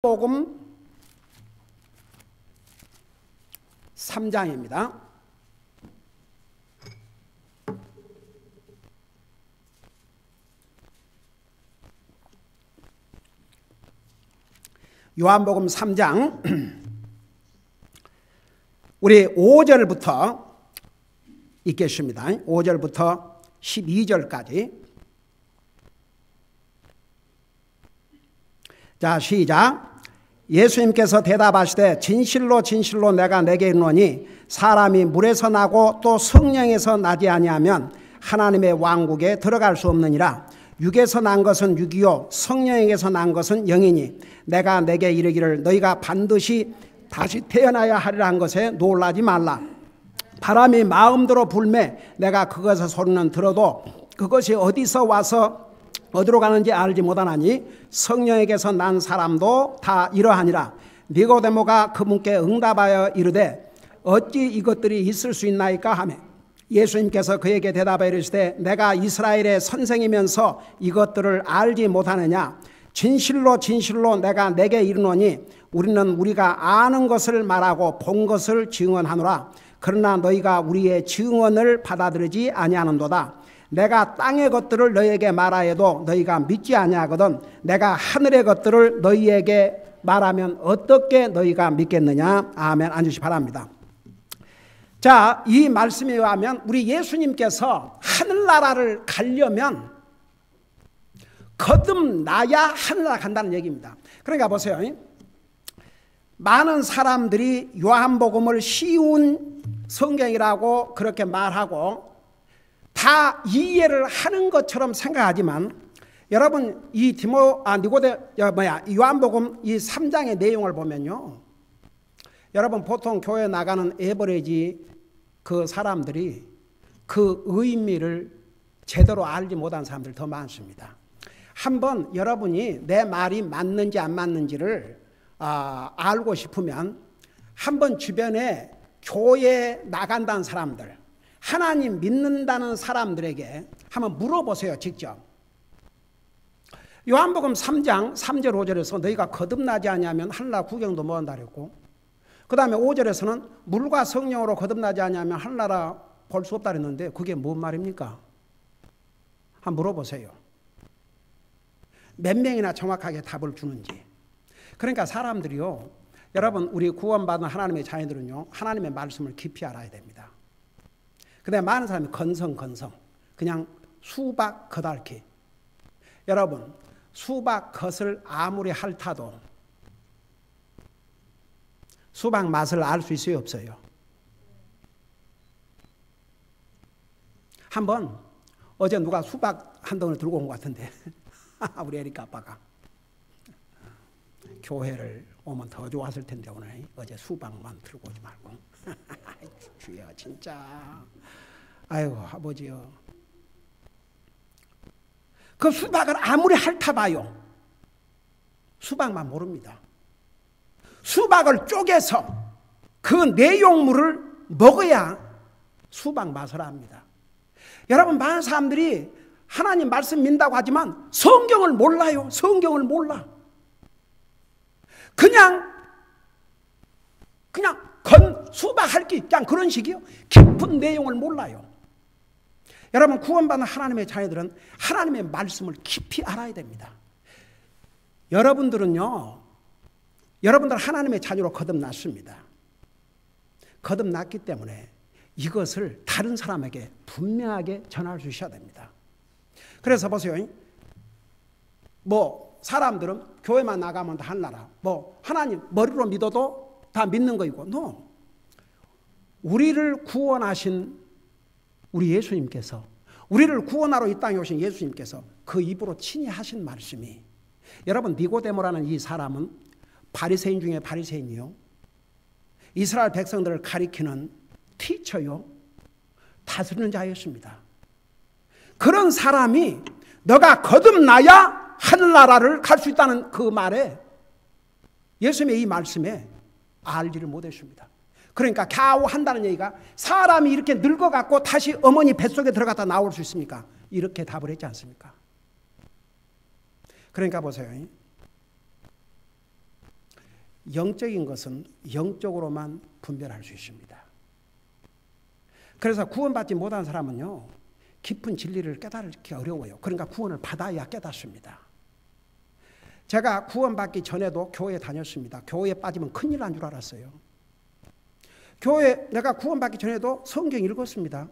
요한복음 3장입니다. 요한복음 3장 우리 5절부터 읽겠습니다. 5절부터 12절까지. 자, 시작. 예수님께서 대답하시되 진실로 진실로 내가 내게 이르노니 사람이 물에서 나고 또 성령에서 나지 아니하면 하나님의 왕국에 들어갈 수 없느니라. 육에서 난 것은 육이요 성령에게서 난 것은 영이니 내가 내게 이르기를 너희가 반드시 다시 태어나야 하리라 한 것에 놀라지 말라. 바람이 마음대로 불매 내가 그것의 소리는 들어도 그것이 어디서 와서 어디로 가는지 알지 못하나니 성령에게서 난 사람도 다 이러하니라. 니고데모가 그분께 응답하여 이르되 어찌 이것들이 있을 수 있나이까 하매 예수님께서 그에게 대답하여 이르시되 내가 이스라엘의 선생이면서 이것들을 알지 못하느냐. 진실로 진실로 내가 내게 이르노니 우리는 우리가 아는 것을 말하고 본 것을 증언하노라. 그러나 너희가 우리의 증언을 받아들이지 아니하는도다. 내가 땅의 것들을 너희에게 말하여도 너희가 믿지 아니하거든 내가 하늘의 것들을 너희에게 말하면 어떻게 너희가 믿겠느냐. 아멘. 앉으시 바랍니다. 자, 이 말씀에 의하면 우리 예수님께서 하늘나라를 가려면 거듭나야 하늘나라 간다는 얘기입니다. 그러니까 보세요. 많은 사람들이 요한복음을 쉬운 성경이라고 그렇게 말하고 다 이해를 하는 것처럼 생각하지만 여러분 이 요한복음 이 3장의 내용을 보면요. 여러분 보통 교회 나가는 에버리지 그 사람들이 그 의미를 제대로 알지 못한 사람들이 더 많습니다. 한번 여러분이 내 말이 맞는지 안 맞는지를 알고 싶으면 한번 주변에 교회에 나간다는 사람들 하나님 믿는다는 사람들에게 한번 물어보세요. 직접. 요한복음 3장 3절 5절에서 너희가 거듭나지 아니하면 하늘나라 구경도 못한다 그랬고 그 다음에 5절에서는 물과 성령으로 거듭나지 아니하면 하늘나라 볼 수 없다 그랬는데 그게 뭔 말입니까? 한번 물어보세요. 몇 명이나 정확하게 답을 주는지. 그러니까 사람들이요. 여러분 우리 구원받은 하나님의 자녀들은요. 하나님의 말씀을 깊이 알아야 됩니다. 근데 많은 사람이 건성 그냥 수박 겉핥기. 여러분 수박 겉을 아무리 핥아도 수박 맛을 알 수 있어요 없어요? 한번 어제 누가 수박 한 덩을 들고 온 것 같은데 우리 에리카 아빠가 교회를 오면 더 좋았을 텐데 오늘 어제 수박만 들고 오지 말고 주여 진짜 아이고 아버지요. 그 수박을 아무리 핥아봐요. 수박만 모릅니다. 수박을 쪼개서 그 내용물을 먹어야 수박 맛을 압니다. 여러분 많은 사람들이 하나님 말씀 믿는다고 하지만 성경을 몰라요. 성경을 몰라. 그냥 수박 핥기 그냥 그런 식이요. 깊은 내용을 몰라요. 여러분 구원받는 하나님의 자녀들은 하나님의 말씀을 깊이 알아야 됩니다. 여러분들은요. 여러분들 하나님의 자녀로 거듭났습니다. 거듭났기 때문에 이것을 다른 사람에게 분명하게 전할 수 있어야 됩니다. 그래서 보세요. 사람들은 교회만 나가면 다 하늘나라. 하나님 머리로 믿어도 다 믿는 거이고. No. 우리를 구원하신 우리 예수님께서 우리를 구원하러 이 땅에 오신 예수님께서 그 입으로 친히 하신 말씀이 여러분 니고데모라는 이 사람은 바리새인 중에 바리새인이요. 이스라엘 백성들을 가리키는 티처요. 다스리는 자였습니다. 그런 사람이 너가 거듭나야 하늘나라를 갈 수 있다는 그 말에 예수님의 이 말씀에 알지를 못했습니다. 그러니까 겨우 한다는 얘기가 사람이 이렇게 늙어갖고 다시 어머니 뱃속에 들어갔다 나올 수 있습니까? 이렇게 답을 했지 않습니까? 그러니까 보세요. 영적인 것은 영적으로만 분별할 수 있습니다. 그래서 구원받지 못한 사람은요, 깊은 진리를 깨달기 어려워요. 그러니까 구원을 받아야 깨닫습니다. 제가 구원받기 전에도 교회에 다녔습니다. 교회에 빠지면 큰일 난 줄 알았어요. 내가 구원받기 전에도 성경 읽었습니다.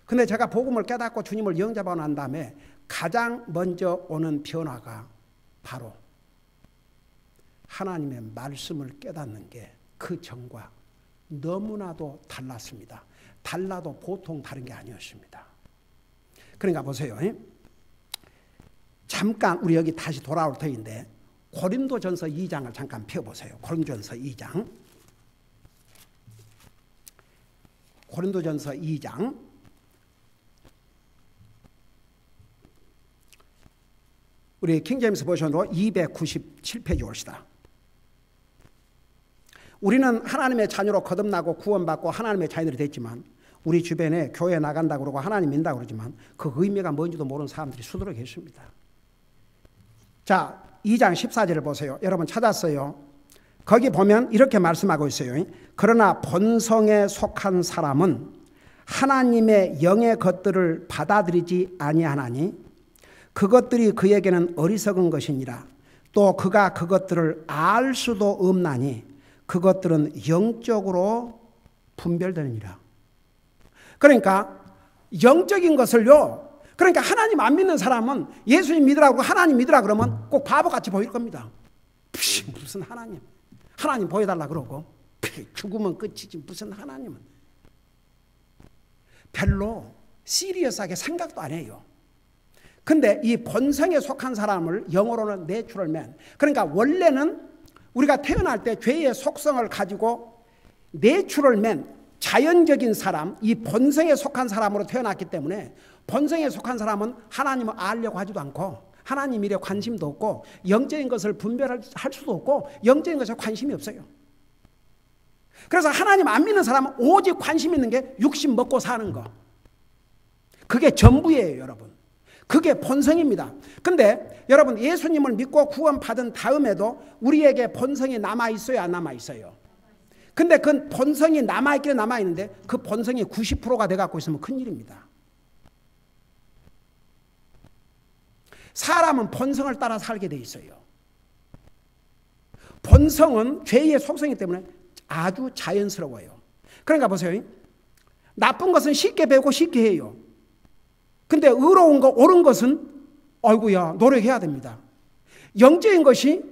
근데 제가 복음을 깨닫고 주님을 영접하고 난 다음에 가장 먼저 오는 변화가 바로 하나님의 말씀을 깨닫는 게 그 전과 너무나도 달랐습니다. 달라도 보통 다른 게 아니었습니다. 그러니까 보세요. 잠깐 우리 여기 다시 돌아올 터인데 고린도전서 2장을 잠깐 펴보세요. 고린도전서 2장. 고린도전서 2장. 우리 킹제임스 버전으로 297페이지 옵시다. 우리는 하나님의 자녀로 거듭나고 구원받고 하나님의 자녀들이 됐지만 우리 주변에 교회 나간다고 그러고 하나님 믿는다고 그러지만 그 의미가 뭔지도 모르는 사람들이 수두룩 계십니다. 자, 2장 14절을 보세요. 여러분 찾았어요. 거기 보면 이렇게 말씀하고 있어요. 그러나 본성에 속한 사람은 하나님의 영의 것들을 받아들이지 아니하나니 그것들이 그에게는 어리석은 것이니라. 또 그가 그것들을 알 수도 없나니 그것들은 영적으로 분별되느니라. 그러니까 영적인 것을요, 그러니까 하나님 안 믿는 사람은 예수님 믿으라고 하나님 믿으라 그러면 꼭 바보같이 보일 겁니다. 무슨 하나님 보여달라 그러고 죽으면 끝이지 무슨 하나님은. 별로 시리어스하게 생각도 안 해요. 근데 이 본성에 속한 사람을 영어로는 내추럴맨, 그러니까 원래는 우리가 태어날 때 죄의 속성을 가지고 내추럴맨, 자연적인 사람, 이 본성에 속한 사람으로 태어났기 때문에 본성에 속한 사람은 하나님을 알려고 하지도 않고 하나님 일에 관심도 없고 영적인 것을 분별할 수도 없고 영적인 것에 관심이 없어요. 그래서 하나님 안 믿는 사람은 오직 관심 있는 게 육신 먹고 사는 거. 그게 전부예요, 여러분. 그게 본성입니다. 근데 여러분 예수님을 믿고 구원받은 다음에도 우리에게 본성이 남아있어요, 안 남아있어요? 근데 그 본성이 남아있기는 남아있는데 그 본성이 90%가 돼갖고 있으면 큰일입니다. 사람은 본성을 따라 살게 돼 있어요. 본성은 죄의 속성이기 때문에 아주 자연스러워요. 그러니까 보세요. 나쁜 것은 쉽게 배우고 쉽게 해요. 근데 의로운 거, 옳은 것은 아이고야 노력해야 됩니다. 영적인 것이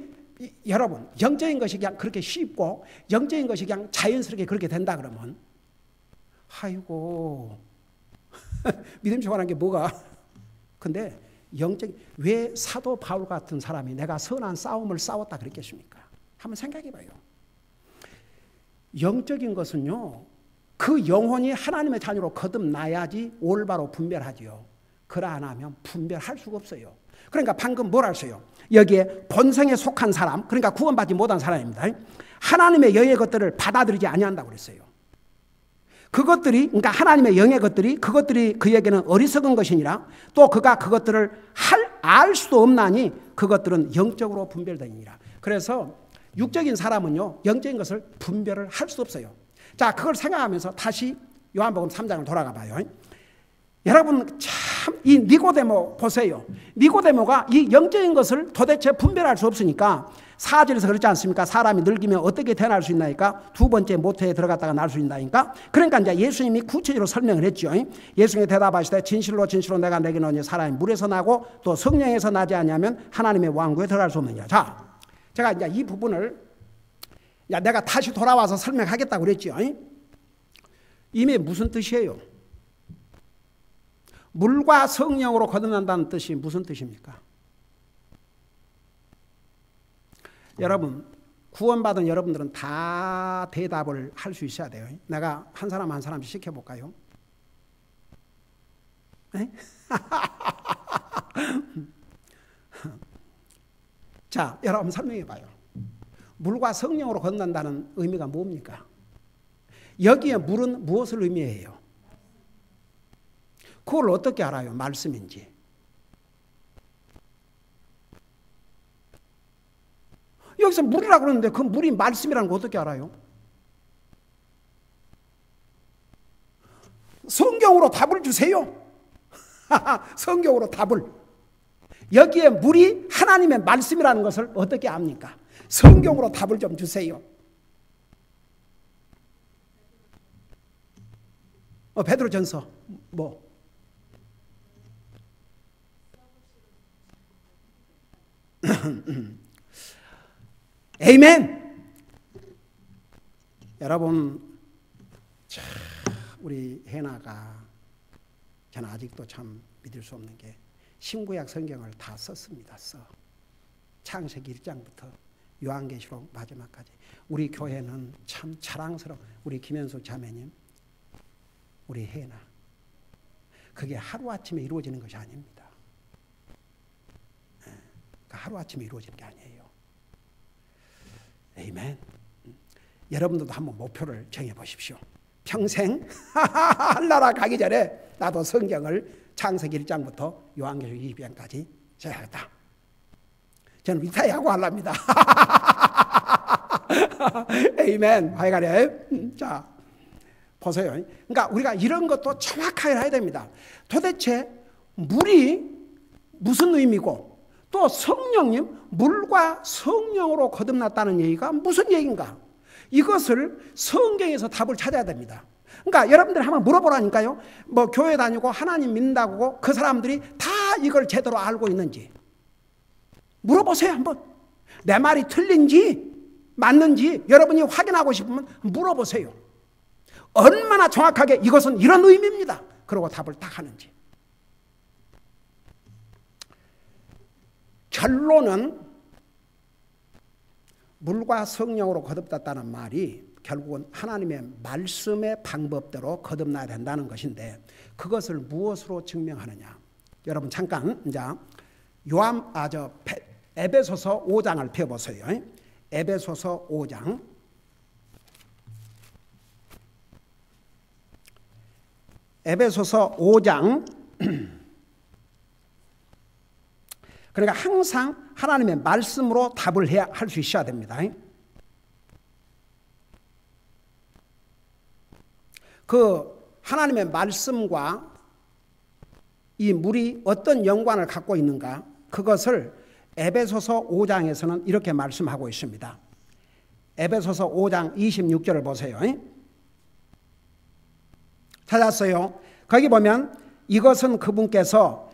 여러분 영적인 것이 그냥 그렇게 쉽고 영적인 것이 그냥 자연스럽게 그렇게 된다 그러면 아이고 믿음 생활한 게 뭐가. 근데 영적인 왜 사도 바울 같은 사람이 내가 선한 싸움을 싸웠다 그랬겠습니까? 한번 생각해 봐요. 영적인 것은요, 그 영혼이 하나님의 자녀로 거듭나야지 올바로 분별하지요. 그러나 안 하면 분별할 수가 없어요. 그러니까 방금 뭘 하세요? 여기에 본성에 속한 사람, 그러니까 구원받지 못한 사람입니다. 하나님의 영의 것들을 받아들이지 아니한다고 그랬어요. 그것들이, 그러니까 하나님의 영의 것들이, 그것들이 그에게는 어리석은 것이니라. 또 그가 그것들을 알 수도 없나니 그것들은 영적으로 분별되니라. 그래서 육적인 사람은요, 영적인 것을 분별을 할 수 없어요. 자, 그걸 생각하면서 다시 요한복음 3장을 돌아가 봐요. 여러분 참 이 니고데모 보세요. 니고데모가 이 영적인 것을 도대체 분별할 수 없으니까 4절에서 그렇지 않습니까? 사람이 늙으면 어떻게 태어날 수 있나니까? 두 번째 모태에 들어갔다가 날 수 있나니까? 그러니까 이제 예수님이 구체적으로 설명을 했죠. 예수님이 대답하시되 진실로 진실로 내가 내게 이르노니 사람이 물에서 나고 또 성령에서 나지 아니하면 하나님의 왕국에 들어갈 수 없느니라. 자, 제가 이제 이 부분을 내가 다시 돌아와서 설명하겠다고 그랬죠. 이게 무슨 뜻이에요? 물과 성령으로 거듭난다는 뜻이 무슨 뜻입니까? 여러분, 구원받은 여러분들은 다 대답을 할 수 있어야 돼요. 내가 한 사람 한 사람씩 시켜볼까요? 자, 여러분 설명해 봐요. 물과 성령으로 거듭난다는 의미가 뭡니까? 여기에 물은 무엇을 의미해요? 그걸 어떻게 알아요? 말씀인지. 여기서 물이라고 그러는데 그 물이 말씀이라는 거 어떻게 알아요? 성경으로 답을 주세요. 성경으로 답을. 여기에 물이 하나님의 말씀이라는 것을 어떻게 압니까? 성경으로 답을 좀 주세요. 베드로전서 뭐? 아멘. 여러분, 참 우리 해나가 저는 아직도 참 믿을 수 없는 게 신구약 성경을 다 썼습니다. 창세기 1장부터 요한계시록 마지막까지. 우리 교회는 참 자랑스러운 우리 김현숙 자매님, 우리 해나, 그게 하루아침에 이루어지는 것이 아닙니다. 하루아침에 이루어지는 게 아니에요. 아멘. 여러분들도 한번 목표를 정해보십시오. 평생 한나라 가기 전에 나도 성경을 창세기 1장부터 요한계시록 22장까지 써야겠다. 저는 리타이어하고 하랍니다. 아멘. 하여간에 자 보세요. 그러니까 우리가 이런 것도 정확하게 해야 됩니다. 도대체 물이 무슨 의미고 또 성령님, 물과 성령으로 거듭났다는 얘기가 무슨 얘기인가? 이것을 성경에서 답을 찾아야 됩니다. 그러니까 여러분들 한번 물어보라니까요. 뭐 교회 다니고 하나님 믿는다고 그 사람들이 다 이걸 제대로 알고 있는지 물어보세요. 한번. 내 말이 틀린지 맞는지 여러분이 확인하고 싶으면 물어보세요. 얼마나 정확하게 이것은 이런 의미입니다. 그러고 답을 딱 하는지. 결론은 물과 성령으로 거듭났다는 말이 결국은 하나님의 말씀의 방법대로 거듭나야 된다는 것인데 그것을 무엇으로 증명하느냐? 여러분 잠깐 이제 에베소서 5장을 펴보세요. 에베소서 5장. 에베소서 5장. 그러니까 항상 하나님의 말씀으로 답을 해야 할 수 있어야 됩니다. 그 하나님의 말씀과 이 물이 어떤 연관을 갖고 있는가? 그것을 에베소서 5장에서는 이렇게 말씀하고 있습니다. 에베소서 5장 26절을 보세요. 찾았어요? 거기 보면 이것은 그분께서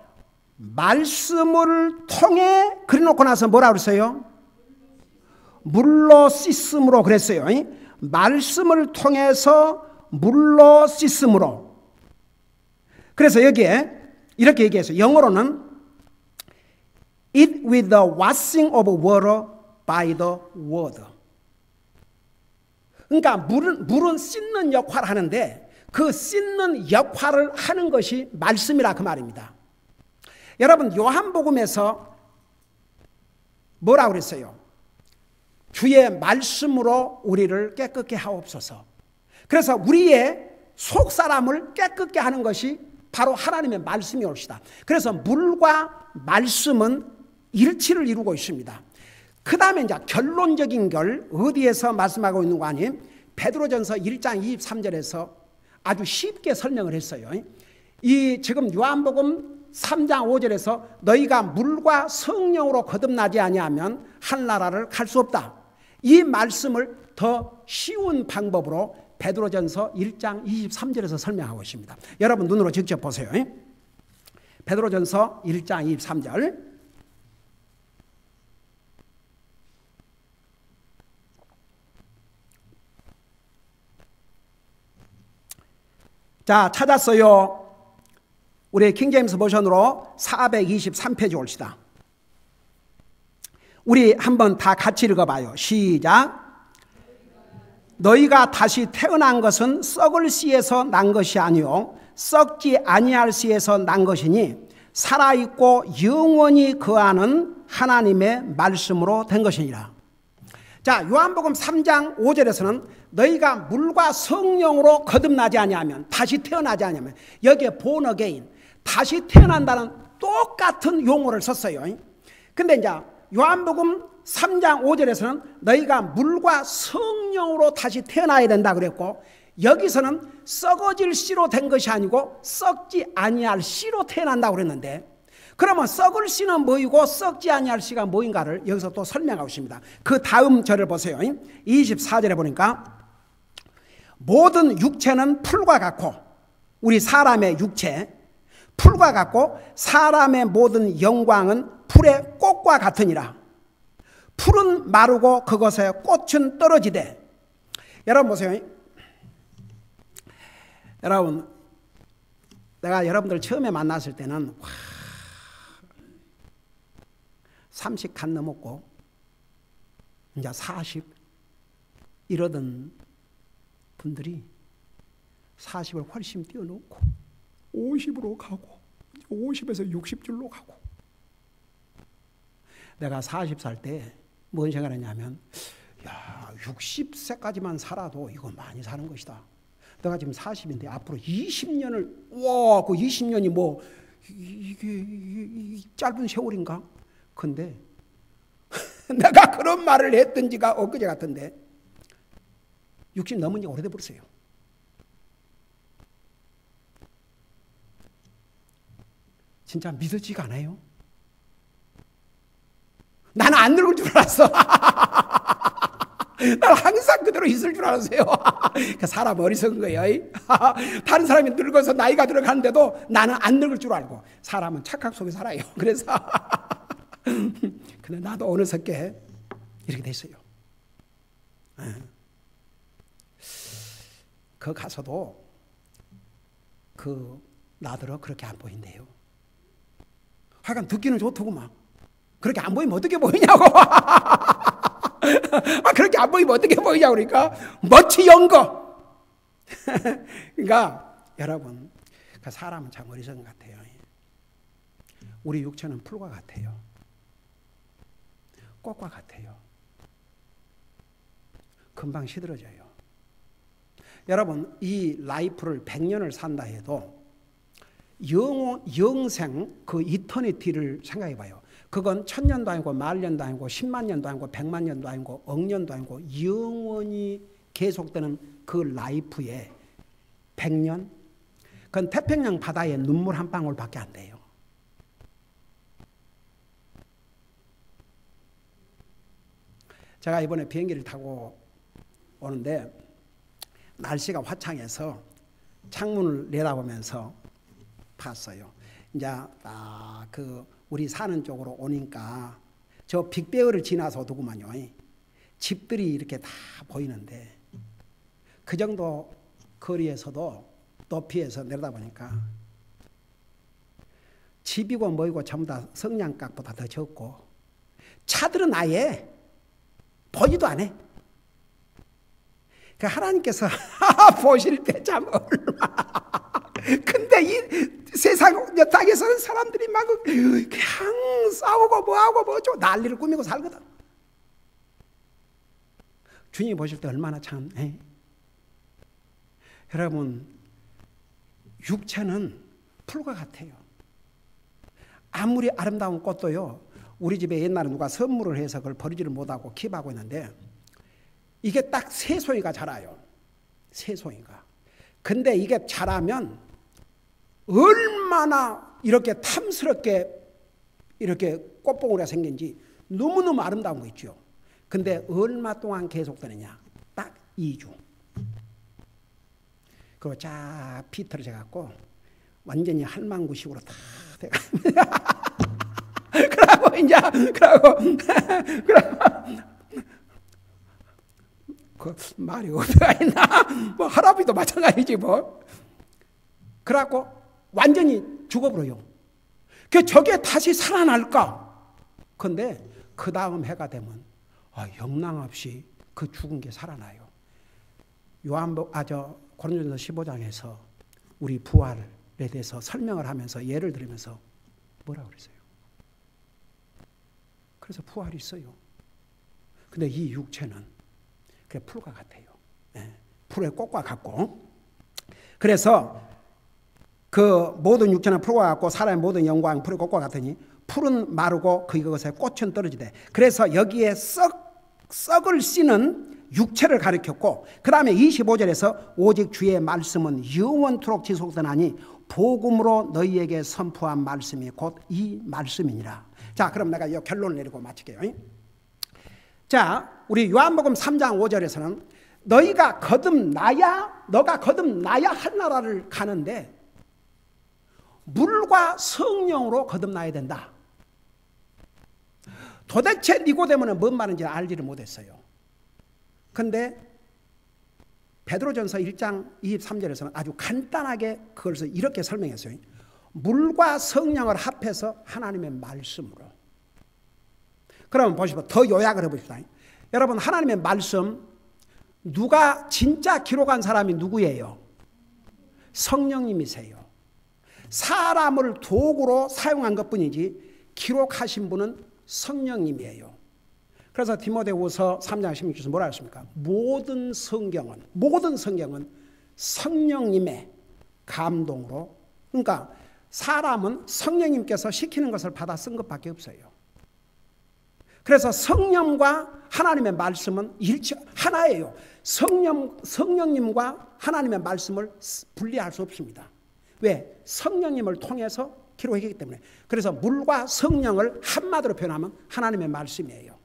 말씀을 통해 그려놓고 나서 뭐라 그랬어요? 물로 씻음으로 그랬어요. 말씀을 통해서 물로 씻음으로. 그래서 여기에 이렇게 얘기했어요. 영어로는 It with the washing of water by the word. 그러니까 물은 씻는 역할을 하는데 그 씻는 역할을 하는 것이 말씀이라 그 말입니다. 여러분 요한복음에서 뭐라고 그랬어요? 주의 말씀으로 우리를 깨끗게 하옵소서. 그래서 우리의 속사람을 깨끗게 하는 것이 바로 하나님의 말씀이 옳시다. 그래서 물과 말씀은 일치를 이루고 있습니다. 그 다음에 이제 결론적인 걸 어디에서 말씀하고 있는 거 아니에요? 베드로전서 1장 23절에서 아주 쉽게 설명을 했어요. 이 지금 요한복음 3장 5절에서 너희가 물과 성령으로 거듭나지 아니하면 하늘나라를 갈 수 없다. 이 말씀을 더 쉬운 방법으로 베드로전서 1장 23절에서 설명하고 있습니다. 여러분 눈으로 직접 보세요. 베드로전서 1장 23절. 자, 찾았어요. 우리 킹제임스 버전으로 423페이지 옵시다. 우리 한번 다 같이 읽어봐요. 시작. 너희가 다시 태어난 것은 썩을 씨에서 난 것이 아니요 썩지 아니할 씨에서 난 것이니 살아있고 영원히 거하는 하나님의 말씀으로 된 것이니라. 자, 요한복음 3장 5절에서는 너희가 물과 성령으로 거듭나지 아니하면, 다시 태어나지 아니하면, 여기에 born again, 다시 태어난다는 똑같은 용어를 썼어요. 근데 이제 요한복음 3장 5절에서는 너희가 물과 성령으로 다시 태어나야 된다 그랬고, 여기서는 썩어질 씨로 된 것이 아니고 썩지 아니할 씨로 태어난다고 그랬는데, 그러면 썩을 씨는 뭐이고 썩지 아니할 씨가 뭐인가를 여기서 또 설명하고 있습니다. 그 다음 절을 보세요. 24절에 보니까 모든 육체는 풀과 같고, 우리 사람의 육체 풀과 같고 사람의 모든 영광은 풀의 꽃과 같으니라. 풀은 마르고 그것의 꽃은 떨어지되. 여러분 보세요. 여러분, 내가 여러분들 처음에 만났을 때는 30 간 넘었고 이제 40 이러던 분들이 40을 훨씬 뛰어넘고 50으로 가고 50에서 60줄로 가고. 내가 40살 때 뭔 생각을 했냐면, 야, 60세까지만 살아도 이거 많이 사는 것이다. 내가 지금 40인데 앞으로 20년을, 와, 그 20년이 뭐 이게 짧은 세월인가? 근데 내가 그런 말을 했던 지가 엊그제 같은데 60 넘은 지 오래돼 버렸어요. 진짜 믿어지지가 않아요. 나는 안 늙을 줄 알았어. 나는 항상 그대로 있을 줄 알았어요. 그 사람 어리석은 거예요. 다른 사람이 늙어서 나이가 들어가는데도 나는 안 늙을 줄 알고, 사람은 착각 속에 살아요. 그래서 근데 나도 어느새 이렇게 됐어요. 그 가서도 그 나더러 그렇게 안 보인대요. 하여간 듣기는 좋더구만. 그렇게 안 보이면 어떻게 보이냐고. 그렇게 안 보이면 어떻게 보이냐고. 그러니까 멋지 연거. 그러니까 여러분, 그 사람은 참 어리석은 것 같아요. 우리 육체는 풀과 같아요. 꽃과 같아요. 금방 시들어져요. 여러분, 이 라이프를 100년을 산다 해도 영생, 그 이터니티를 생각해 봐요. 그건 1000년도 아니고 10,000년도 아니고 10만 년도 아니고 100만 년도 아니고 억년도 아니고 영원히 계속되는 그 라이프에 100년? 그건 태평양 바다에 눈물 한 방울밖에 안 돼요. 제가 이번에 비행기를 타고 오는데 날씨가 화창해서 창문을 내다보면서 봤어요. 이제 그 우리 사는 쪽으로 오니까 저 빅베어를 지나서 오더구만요. 집들이 이렇게 다 보이는데 그 정도 거리에서도 높이에서 내려다보니까 집이고 뭐이고 전부 다 성냥갑보다 더 적고 차들은 아예 보지도 않아. 그 하나님께서 보실 때 참 얼마나. 근데 이 세상 땅에서는 사람들이 막 그냥 싸우고 뭐하고 뭐죠 난리를 꾸미고 살거든. 주님이 보실 때 얼마나 참. 여러분, 육체는 풀과 같아요. 아무리 아름다운 꽃도요, 우리 집에 옛날에 누가 선물을 해서 그걸 버리지를 못하고 킵하고 있는데 이게 딱 새송이가 자라요. 새송이가. 근데 이게 자라면 얼마나 이렇게 탐스럽게 이렇게 꽃봉오리가 생긴지 너무너무 아름다운 거 있죠. 근데 얼마 동안 계속되느냐? 딱 2주. 그리고 쫙 비틀어져 갖고 완전히 할망구식으로 다 돼가. 그러고 이제 그러고 그 말이 어디가 있나? 뭐 할아버지도 마찬가지지 뭐. 그래갖고 완전히 죽어버려요. 그 저게 다시 살아날까? 근데 그 다음 해가 되면 영랑 없이 그 죽은 게 살아나요. 고린도전서 15장에서 우리 부활에 대해서 설명을 하면서 예를 들으면서 뭐라고 그랬어요? 그래서 부활이 있어요. 근데 이 육체는 그 풀과 같아요. 풀의 꽃과 같고. 그래서 그 모든 육체는 풀과 같고 사람의 모든 영광 풀의 꽃과 같으니 풀은 마르고 그것에 꽃은 떨어지되. 그래서 여기에 썩을 씨는 육체를 가리켰고, 그 다음에 25절에서 오직 주의 말씀은 영원토록 지속되나니 복음으로 너희에게 선포한 말씀이 곧 이 말씀이니라. 자, 그럼 내가 이 결론을 내리고 마칠게요. 자, 우리 요한복음 3장 5절에서는 너가 거듭나야 한 나라를 가는데 물과 성령으로 거듭나야 된다. 도대체 니고데모는 뭔 말인지 알지를 못했어요. 근데 베드로전서 1장 23절에서는 아주 간단하게 그것을 이렇게 설명했어요. 물과 성령을 합해서 하나님의 말씀으로. 그러면 보시고 더 요약을 해봅시다. 여러분, 하나님의 말씀, 누가 진짜 기록한 사람이 누구예요? 성령님이세요. 사람을 도구로 사용한 것뿐이지 기록하신 분은 성령님이에요. 그래서 디모데후서 3장 16절에서 뭐라 했습니까? 모든 성경은 성령님의 감동으로, 그러니까 사람은 성령님께서 시키는 것을 받아 쓴 것밖에 없어요. 그래서 성령과 하나님의 말씀은 하나예요. 성령님과 하나님의 말씀을 분리할 수 없습니다. 왜? 성령님을 통해서 기록했기 때문에. 그래서 물과 성령을 한마디로 표현하면 하나님의 말씀이에요.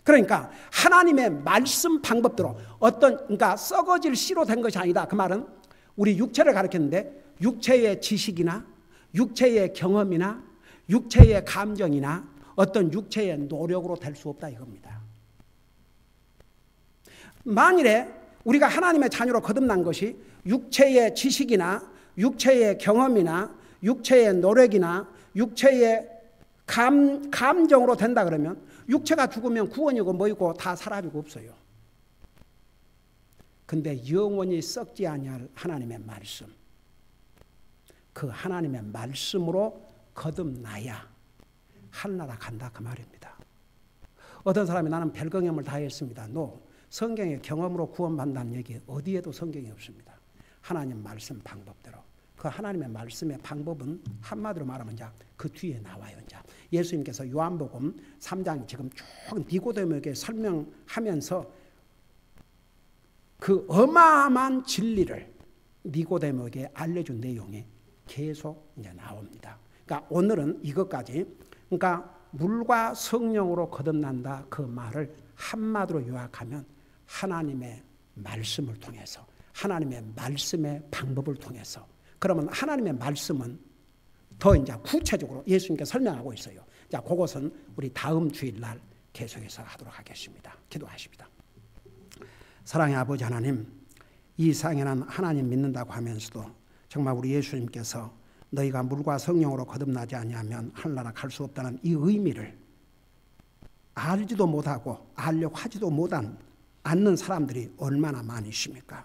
그러니까 하나님의 말씀 방법대로 그러니까 썩어질 씨로 된 것이 아니다. 그 말은 우리 육체를 가리켰는데 육체의 지식이나 육체의 경험이나 육체의 감정이나 어떤 육체의 노력으로 될 수 없다 이겁니다. 만일에 우리가 하나님의 자녀로 거듭난 것이 육체의 지식이나 육체의 경험이나 육체의 노력이나 육체의 감정으로 된다 그러면 육체가 죽으면 구원이고 뭐이고 다 사라지고 없어요. 근데 영원히 썩지 아니할 하나님의 말씀, 그 하나님의 말씀으로 거듭나야 하늘나라 간다 그 말입니다. 어떤 사람이 나는 별경험을 다 했습니다. 성경의 경험으로 구원받는다는 얘기 어디에도 성경이 없습니다. 하나님 말씀 방법대로. 그 하나님의 말씀의 방법은 한마디로 말하면 그 뒤에 나와요. 예수님께서 요한복음 3장 지금 쭉 니고데모에게 설명하면서 그 어마어마한 진리를 니고데모에게 알려준 내용이 계속 나옵니다. 그러니까 오늘은 이것까지, 그러니까 물과 성령으로 거듭난다 그 말을 한마디로 요약하면 하나님의 말씀을 통해서, 하나님의 말씀의 방법을 통해서. 그러면 하나님의 말씀은 더 구체적으로 예수님께서 설명하고 있어요. 자, 그것은 우리 다음 주일날 계속해서 하도록 하겠습니다. 기도하십니다. 사랑의 아버지 하나님, 이 세상에는 하나님 믿는다고 하면서도 정말 우리 예수님께서 너희가 물과 성령으로 거듭나지 아니하면 하늘나라 갈 수 없다는 이 의미를 알지도 못하고 알려고 하지도 않는 사람들이 얼마나 많으십니까?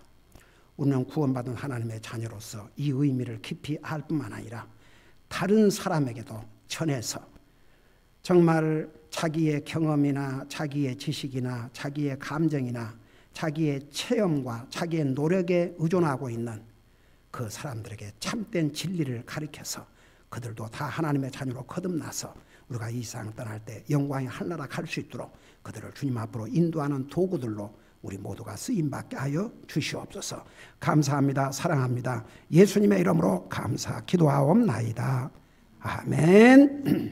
우리는 구원받은 하나님의 자녀로서 이 의미를 깊이 알 뿐만 아니라 다른 사람에게도 전해서 정말 자기의 경험이나 자기의 지식이나 자기의 감정이나 자기의 체험과 자기의 노력에 의존하고 있는 그 사람들에게 참된 진리를 가르쳐서 그들도 다 하나님의 자녀로 거듭나서 우리가 이 세상을 떠날 때 영광의 하늘나라 갈 수 있도록 그들을 주님 앞으로 인도하는 도구들로 우리 모두가 쓰임받게 하여 주시옵소서. 감사합니다. 사랑합니다. 예수님의 이름으로 감사 기도하옵나이다. 아멘.